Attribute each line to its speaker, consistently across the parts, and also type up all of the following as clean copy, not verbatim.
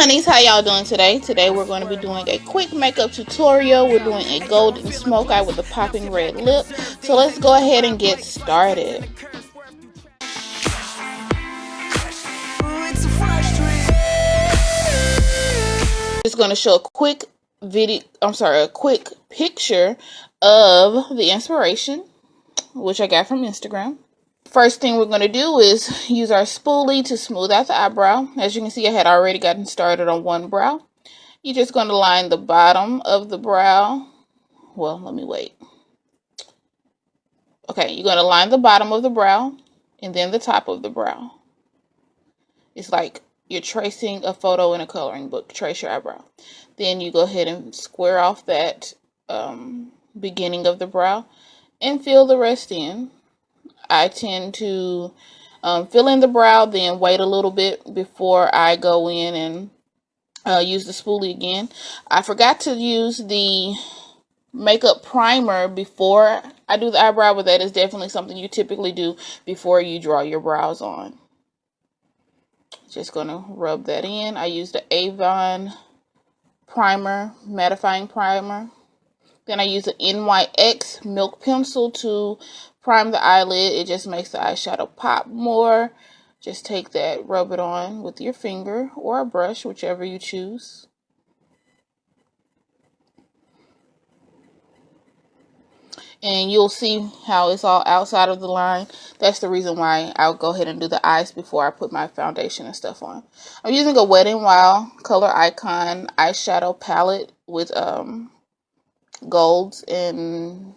Speaker 1: honeys, how y'all doing today? Today we're going to be doing a quick makeup tutorial. We're doing a golden smoke eye with a popping red lip. So let's go ahead and get started. Just going to show a quick a quick picture of the inspiration, which I got from Instagram. First thing we're going to do is use our spoolie to smooth out the eyebrow. As you can see, I had already gotten started on one brow. You're just going to line the bottom of the brow. Well, let me wait. Okay, you're going to line the bottom of the brow and then the top of the brow. It's like you're tracing a photo in a coloring book. Trace your eyebrow. Then you go ahead and square off that beginning of the brow and fill the rest in. I tend to fill in the brow, then wait a little bit before I go in and use the spoolie again. I forgot to use the makeup primer before I do the eyebrow, but that is definitely something you typically do before you draw your brows on. Just gonna rub that in. I use the Avon primer, mattifying primer. Then I use an NYX milk pencil to prime the eyelid. It just makes the eyeshadow pop more. Just take that, rub it on with your finger or a brush, whichever you choose. And you'll see how it's all outside of the line. That's the reason why I'll go ahead and do the eyes before I put my foundation and stuff on. I'm using a Wet n Wild Color Icon eyeshadow palette with golds and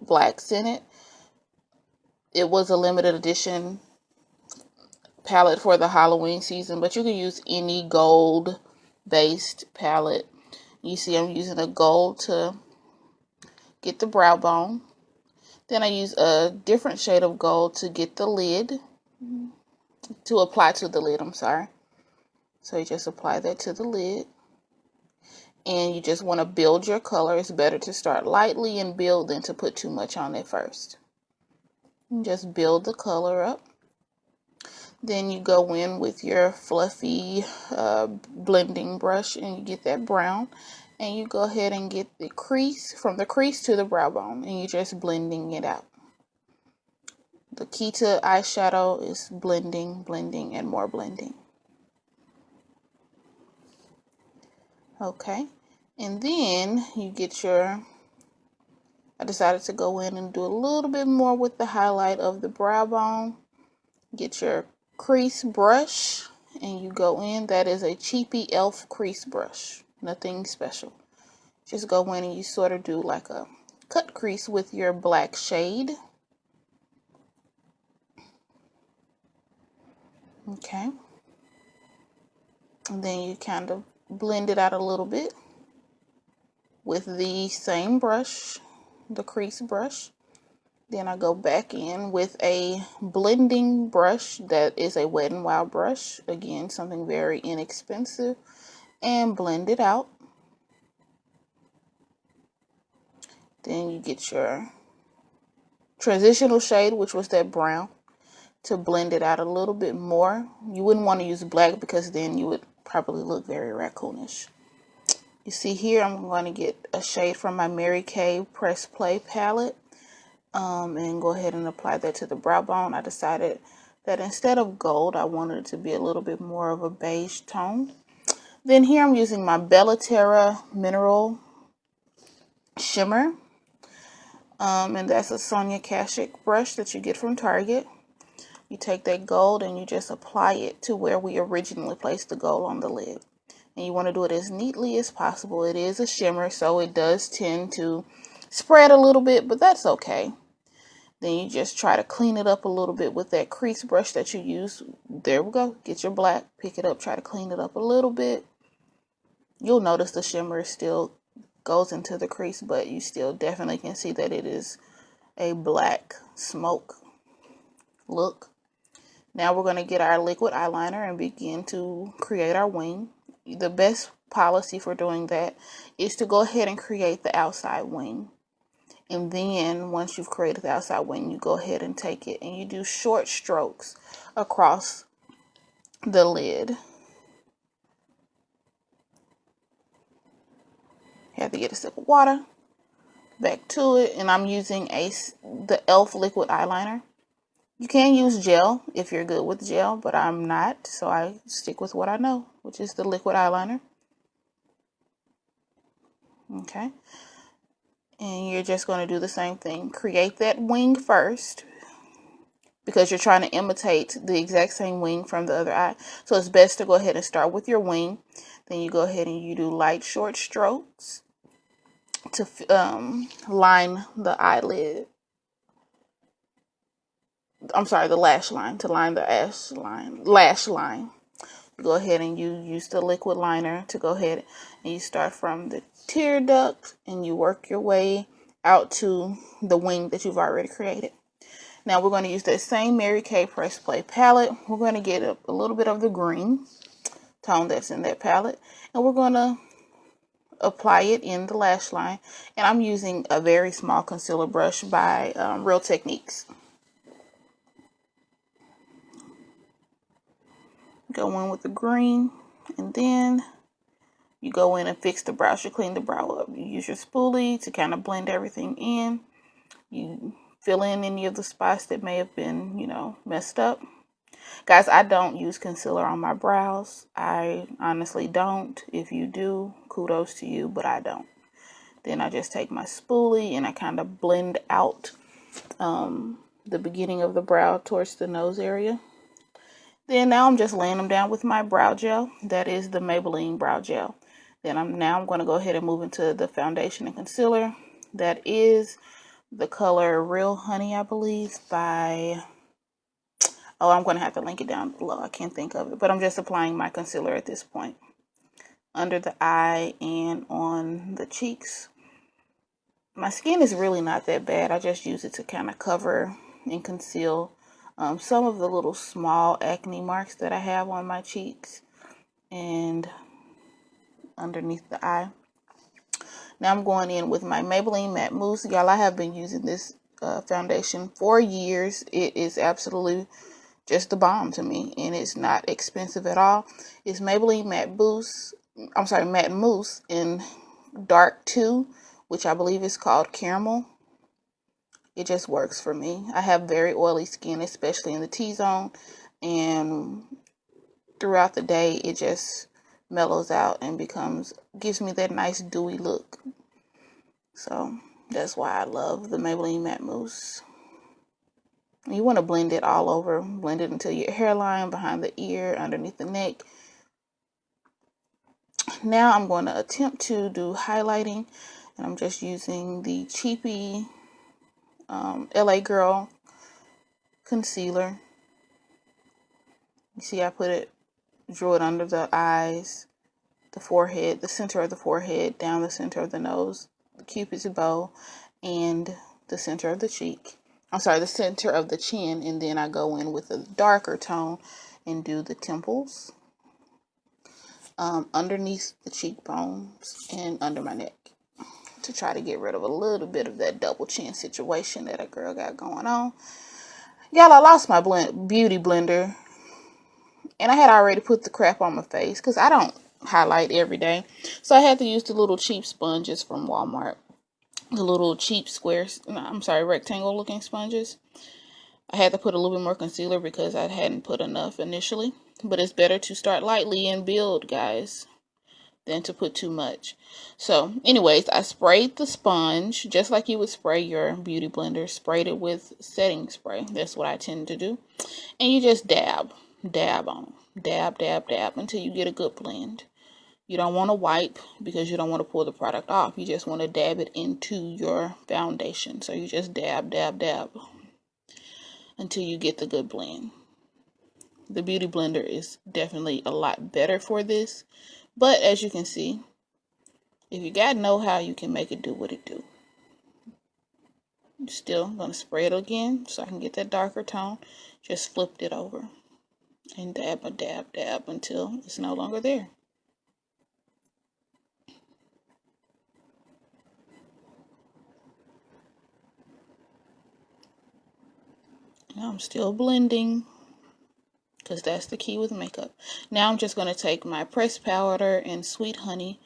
Speaker 1: blacks in it. It was a limited edition palette for the Halloween season, but you can use any gold based palette. You see I'm using a gold to get the brow bone. Then I use a different shade of gold to get the lid, to apply to the lid, I'm sorry. So you just apply that to the lid. And you just want to build your color. It's better to start lightly and build than to put too much on it first. And just build the color up. Then you go in with your fluffy blending brush and you get that brown. And you go ahead and get the crease, from the crease to the brow bone. And you're just blending it out. The key to eyeshadow is blending, blending, and more blending. Okay. And then you get your... I decided to go in and do a little bit more with the highlight of the brow bone. Get your crease brush and you go in. That is a cheapy E.L.F crease brush. Nothing special. Just go in and you sort of do like a cut crease with your black shade. Okay. And then you kind of blend it out a little bit with the same brush, the crease brush. Then I go back in with a blending brush that is a Wet n Wild brush. Again, something very inexpensive. And blend it out. Then you get your transitional shade, which was that brown, to blend it out a little bit more. You wouldn't want to use black because then you would probably look very raccoonish. You see here, I'm going to get a shade from my Mary Kay Press Play palette. And go ahead and apply that to the brow bone. I decided that instead of gold, I wanted it to be a little bit more of a beige tone. Then here I'm using my Bella Terra Mineral Shimmer. And that's a Sonia Kashuk brush that you get from Target. You take that gold and you just apply it to where we originally placed the gold on the lid. And you want to do it as neatly as possible. It is a shimmer, so it does tend to spread a little bit, but that's okay. Then you just try to clean it up a little bit with that crease brush that you use. There we go. Get your black, pick it up, try to clean it up a little bit. You'll notice the shimmer still goes into the crease, but you still definitely can see that it is a black smoke look. Now we're going to get our liquid eyeliner and begin to create our wing. The best policy for doing that is to go ahead and create the outside wing. And then once you've created the outside wing, you go ahead and take it and you do short strokes across the lid. have to get a sip of water. Back to it, and I'm using the E.L.F liquid eyeliner. You can use gel if you're good with gel, but I'm not, so I stick with what I know, which is the liquid eyeliner. Okay, and you're just going to do the same thing. Create that wing first, because you're trying to imitate the exact same wing from the other eye. So it's best to go ahead and start with your wing. Then you go ahead and you do light short strokes to line the eyelid. I'm sorry, the lash line, to line the lash line. You go ahead and you use the liquid liner to go ahead and you start from the tear duct and you work your way out to the wing that you've already created. Now we're going to use that same Mary Kay Press Play palette. We're going to get a little bit of the green tone that's in that palette, and we're going to apply it in the lash line. And I'm using a very small concealer brush by Real Techniques. Go in with the green, and then you go in and fix the brows. You clean the brow up. You use your spoolie to kind of blend everything in. You fill in any of the spots that may have been, messed up. Guys, I don't use concealer on my brows. I honestly don't. If you do, kudos to you, but I don't. Then I just take my spoolie and I kind of blend out the beginning of the brow towards the nose area. Then now I'm just laying them down with my brow gel. That is the Maybelline brow gel. Then I'm going to go ahead and move into the foundation and concealer. That is the color Real Honey, I believe, by... Oh, I'm going to have to link it down below. I can't think of it. But I'm just applying my concealer at this point. Under the eye and on the cheeks. My skin is really not that bad. I just use it to kind of cover and conceal some of the little small acne marks that I have on my cheeks and underneath the eye. Now I'm going in with my Maybelline Matte Mousse. Y'all, I have been using this foundation for years. It is absolutely just the bomb to me, and it's not expensive at all. It's Maybelline Matte Mousse in Dark 2, which I believe is called Caramel. It just works for me. I have very oily skin, especially in the T-zone, and throughout the day it just mellows out and gives me that nice dewy look. So that's why I love the Maybelline Matte Mousse. You want to blend it all over. Blend it into your hairline, behind the ear, underneath the neck. Now I'm going to attempt to do highlighting, and I'm just using the cheapy LA Girl concealer. You see I drew it under the eyes, the forehead, the center of the forehead, down the center of the nose, the cupid's bow, and the center of the cheek. I'm sorry, the center of the chin, and then I go in with a darker tone and do the temples, underneath the cheekbones, and under my neck, to try to get rid of a little bit of that double chin situation that a girl got going on. Y'all, I lost my beauty blender, and I had already put the crap on my face because I don't highlight every day. So I had to use the little cheap sponges from Walmart. The little cheap rectangle looking sponges. I had to put a little bit more concealer because I hadn't put enough initially. But it's better to start lightly and build, guys, than to put too much. So anyways, I sprayed the sponge just like you would spray your beauty blender. Sprayed it with setting spray. That's what I tend to do. And you just dab on them. Dab until you get a good blend. You don't want to wipe because you don't want to pull the product off. You just want to dab it into your foundation. So you just dab until you get the good blend. The Beauty Blender is definitely a lot better for this. But as you can see, if you got know-how, you can make it do what it do. Still going to spray it again so I can get that darker tone. Just flipped it over. And dab until it's no longer there. Now I'm still blending, because that's the key with makeup. Now I'm just going to take my pressed powder and Sweet Honey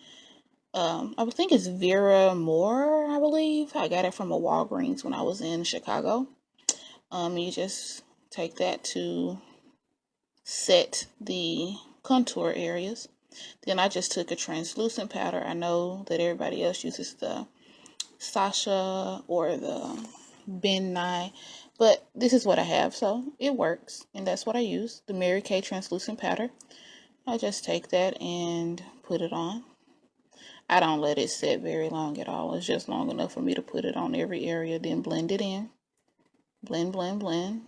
Speaker 1: I think it's Vera Moore, I believe. I got it from a Walgreens when I was in Chicago. You just take that to set the contour areas. Then I just took a translucent powder. I know that everybody else uses the Sasha or the Ben Nye, but this is what I have, so it works, and that's what I use, the Mary Kay translucent powder. I just take that and put it on. I don't let it set very long at all. It's just long enough for me to put it on every area, then blend it in. Blend, blend, blend.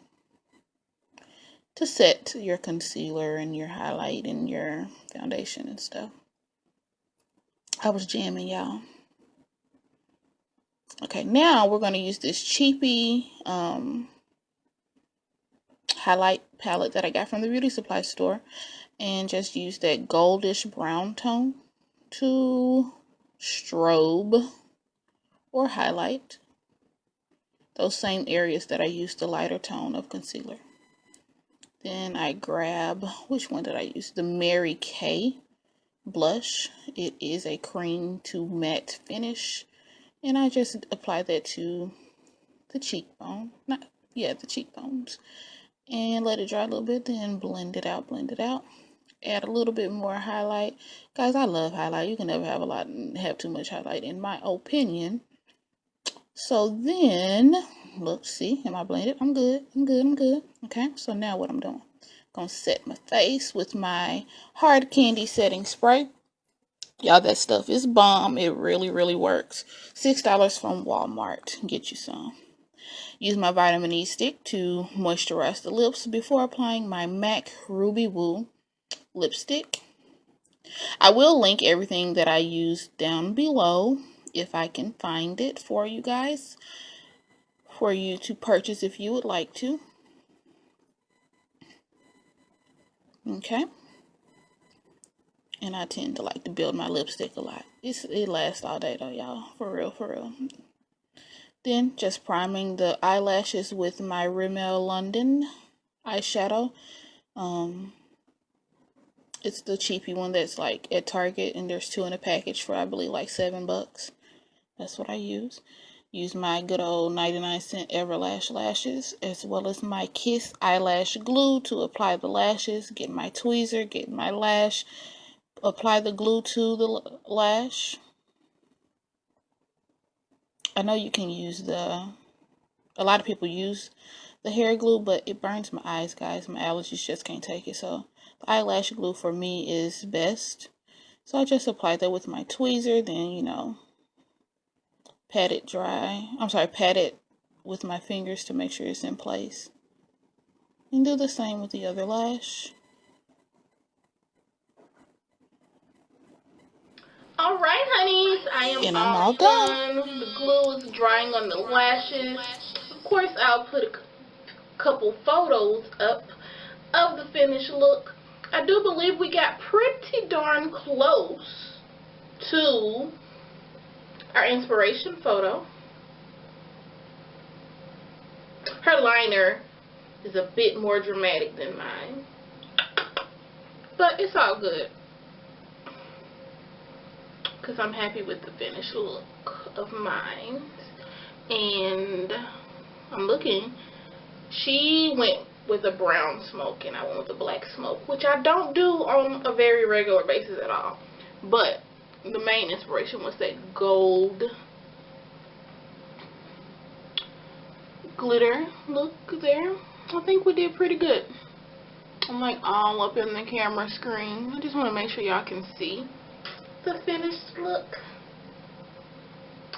Speaker 1: To set your concealer and your highlight and your foundation and stuff. I was jamming, y'all. Okay, now we're going to use this cheapy highlight palette that I got from the beauty supply store. And just use that goldish brown tone to strobe or highlight those same areas that I used the lighter tone of concealer. Then I grab, which one did I use? The Mary Kay blush. It is a cream to matte finish. And I just apply that to the cheekbone. The cheekbones. And let it dry a little bit, then blend it out, blend it out. Add a little bit more highlight. Guys, I love highlight. You can never have a lot and have too much highlight, in my opinion. So then, look, see, am I blended? I'm good, I'm good, I'm good. Okay, so now what I'm doing, I'm gonna set my face with my hard candy setting spray. Y'all, that stuff is bomb. It really, really works. $6 from Walmart. Get you some. Use my vitamin E stick to moisturize the lips before applying my MAC Ruby Woo lipstick. I will link everything that I used down below if I can find it for you guys, for you to purchase if you would like to. Okay. And I tend to like to build my lipstick a lot. It lasts all day though, y'all. For real, for real. Then just priming the eyelashes with my Rimmel London eyeshadow. It's the cheapy one that's like at Target, and there's 2 in a package for I believe like $7. That's what I use. Use my good old 99-cent Everlash lashes, as well as my Kiss eyelash glue to apply the lashes. Get my tweezer, get my lash, apply the glue to the lash. I know you can use a lot of people use the hair glue, but it burns my eyes, guys. My allergies just can't take it. So the eyelash glue for me is best. So I just apply that with my tweezer, then, you know, pat it dry. Pat it with my fingers to make sure it's in place. And do the same with the other lash.
Speaker 2: Alright, honeys, I am all done. The glue is drying on the lashes. Of course, I'll put a couple photos up of the finished look. I do believe we got pretty darn close to our inspiration photo. Her liner is a bit more dramatic than mine, but it's all good, because I'm happy with the finished look of mine. And I'm looking, she went with a brown smoke and I went with a black smoke, which I don't do on a very regular basis at all. But the main inspiration was that gold glitter look there. I think we did pretty good. I'm like all up in the camera screen. I just want to make sure y'all can see the finished look.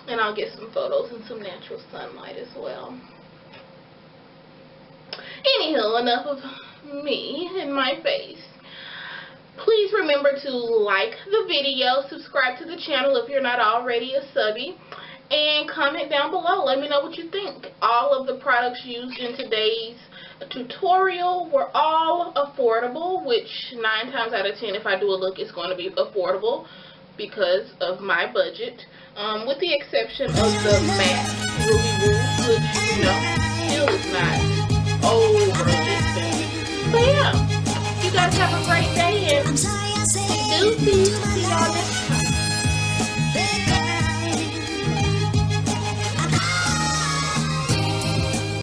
Speaker 2: And I'll get some photos in some natural sunlight as well. Anywho, enough of me and my face. Please remember to like the video, subscribe to the channel if you're not already a subby, and comment down below. Let me know what you think. All of the products used in today's tutorial were all affordable, which 9 times out of 10, if I do a look, it's going to be affordable because of my budget, with the exception of the matte Ruby Woo, which, you know, still is not overly expensive. But yeah, you guys have a great day, and